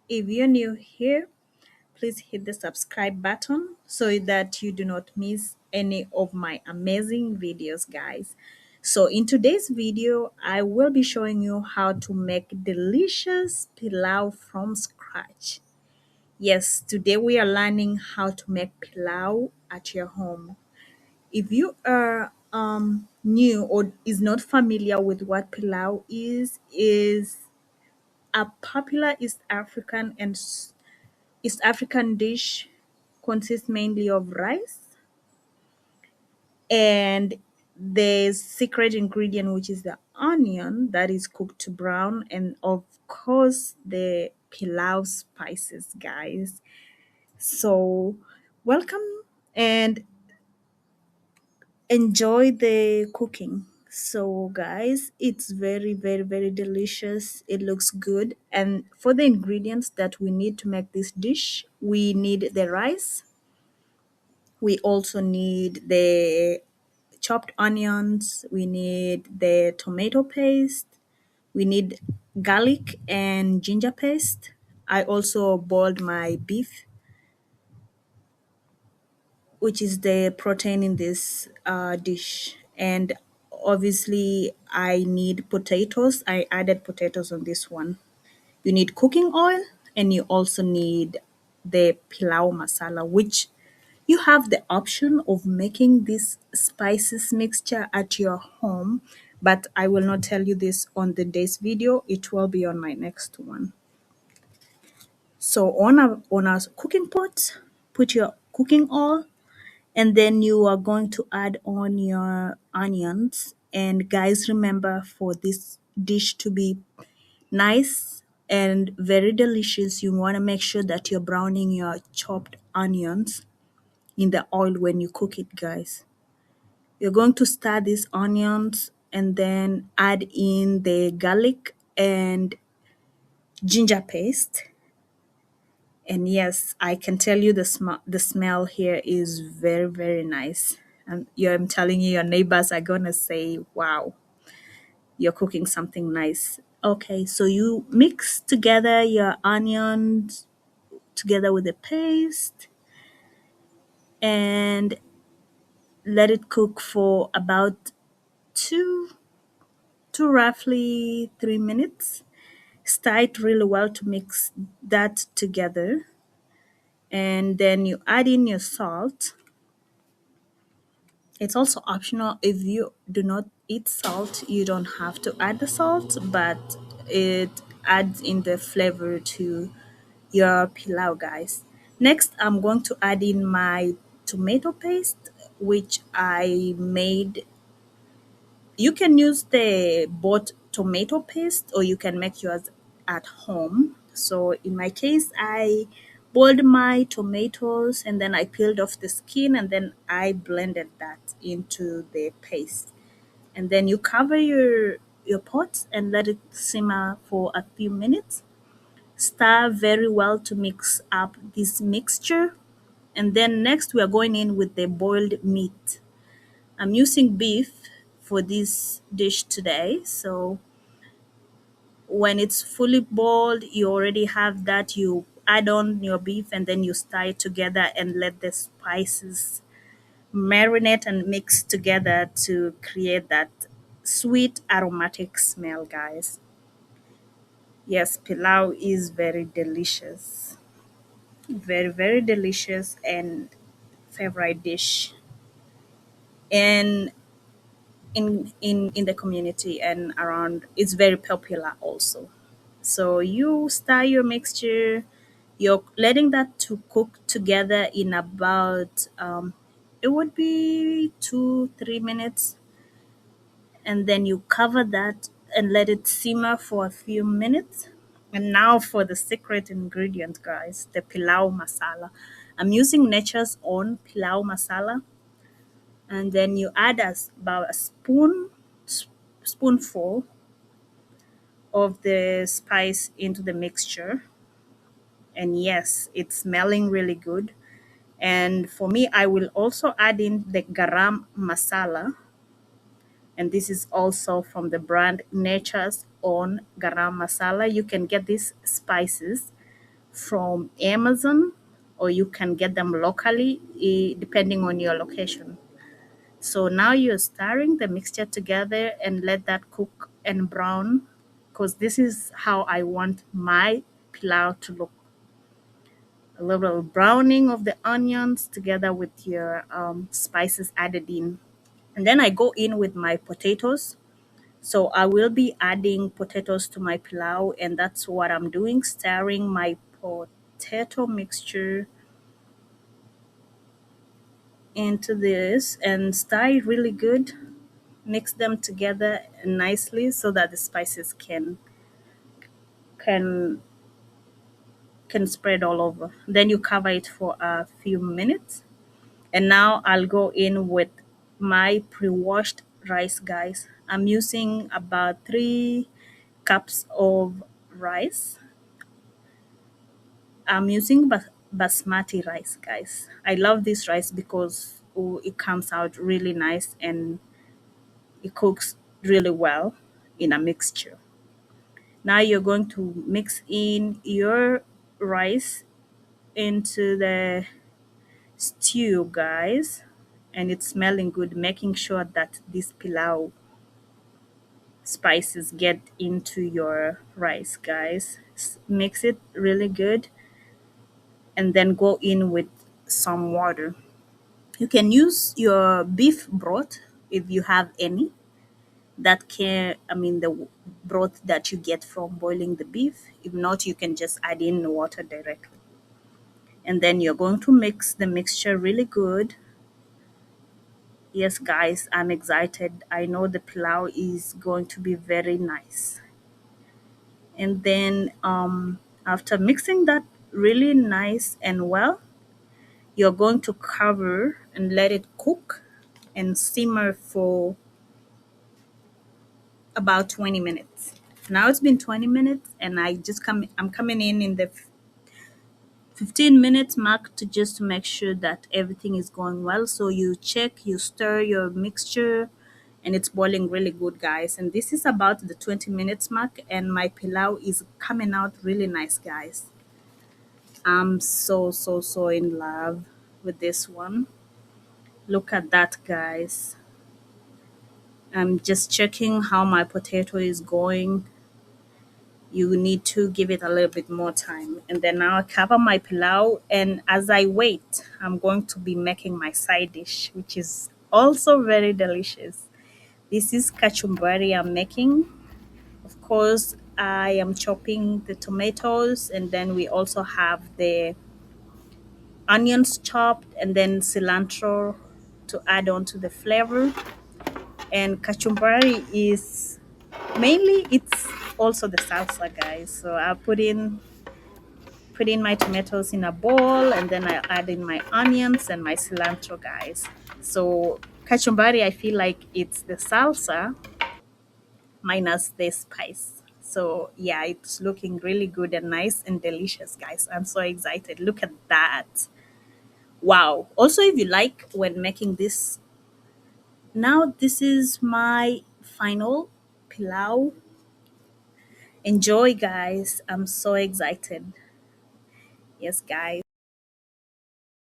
If you're new here, please hit the subscribe button so that you do not miss any of my amazing videos, guys. So in today's video, I will be showing you how to make delicious pilau from scratch. Yes, today we are learning how to make pilau at your home. If you are new or is not familiar with what pilau is a popular East African dish consists mainly of rice and the secret ingredient, which is the onion that is cooked to brown, and of course the pilau spices, guys. So welcome and enjoy the cooking. So guys, it's very delicious. It looks good. And for the ingredients that we need to make this dish, we need the rice. We also need the chopped onions. We need the tomato paste. We need garlic and ginger paste. I also boiled my beef, which is the protein in this dish. And obviously, I need potatoes. I added potatoes on this one. You need cooking oil, and you also need the pilau masala, which you have the option of making this spices mixture at your home, but I will not tell you this on the day's video. It will be on my next one. So on a cooking pot, put your cooking oil, and then you are going to add on your onions. And guys, remember, for this dish to be nice and very delicious, you want to make sure that you're browning your chopped onions in the oil when you cook it, guys. You're going to stir these onions and then add in the garlic and ginger paste. And yes, I can tell you the smell here is very nice. And I'm telling you, your neighbors are gonna say, "Wow, you're cooking something nice." Okay, so you mix together your onions together with the paste and let it cook for about two to roughly 3 minutes. Stir it really well to mix that together. And then you add in your salt. It's also optional. If you do not eat salt, you don't have to add the salt, but it adds in the flavor to your pilau, guys. Next, I'm going to add in my tomato paste, which I made. You can use the bought tomato paste or you can make yours at home. So in my case, I boiled my tomatoes and then I peeled off the skin and then I blended that into the paste. And then you cover your pot and let it simmer for a few minutes. Stir very well to mix up this mixture. And then next we are going in with the boiled meat. I'm using beef for this dish today. So when it's fully boiled, you already have that. You add on your beef and then you stir it together and let the spices marinate and mix together to create that sweet aromatic smell, guys. Yes, pilau is very delicious. Very delicious and favorite dish. And in the community and around, it's very popular also. So you stir your mixture, you're letting that to cook together in about it would be 2-3 minutes, and then you cover that and let it simmer for a few minutes. And now for the secret ingredient, guys, the pilau masala. I'm using nature's own pilau masala, and then you add about a spoonful of the spice into the mixture. And yes, it's smelling really good. And for me, I will also add in the garam masala, and this is also from the brand Nature's Own Garam Masala. You can get these spices from Amazon, or you can get them locally, depending on your location. So now you're stirring the mixture together and let that cook and brown, because this is how I want my pilau to look. A little browning of the onions together with your spices added in. And then I go in with my potatoes. So I will be adding potatoes to my pilau, and that's what I'm doing, stirring my potato mixture into this and stir it really good. Mix them together nicely so that the spices can can spread all over. Then you cover it for a few minutes. And now I'll go in with my pre-washed rice, guys. I'm using about 3 cups of rice. I'm using basmati rice, guys. I love this rice because it comes out really nice and it cooks really well in a mixture. Now you're going to mix in your rice into the stew, guys, and it's smelling good, making sure that this pilau spices get into your rice, guys. Mix it really good and then go in with some water. You can use your beef broth if you have any. That can, I mean, the broth that you get from boiling the beef. If not, you can just add in the water directly. And then you're going to mix the mixture really good. Yes, guys, I'm excited. I know the pilau is going to be very nice. And then after mixing that really nice and well, you're going to cover and let it cook and simmer for about 20 minutes. Now it's been 20 minutes and I'm coming in the 15 minutes mark to just to make sure that everything is going well. So you check, you stir your mixture and it's boiling really good, guys. And this is about the 20 minutes mark and my pilau is coming out really nice, guys. I'm so in love with this one. Look at that, guys. I'm just checking how my potato is going. You need to give it a little bit more time. And then now I cover my pilau. And as I wait, I'm going to be making my side dish, which is also very delicious. This is kachumbari I'm making. Of course, I am chopping the tomatoes, and then we also have the onions chopped and then cilantro to add on to the flavor. And kachumbari is mainly it's also the salsa, guys. So I put in my tomatoes in a bowl and then I add in my onions and my cilantro, guys. So kachumbari, I feel like it's the salsa minus the spice. So yeah, it's looking really good and nice and delicious, guys. I'm so excited. Look at that. Wow. Also, if you like when making this, now this is my final pilau. Enjoy, guys. I'm so excited. Yes, guys.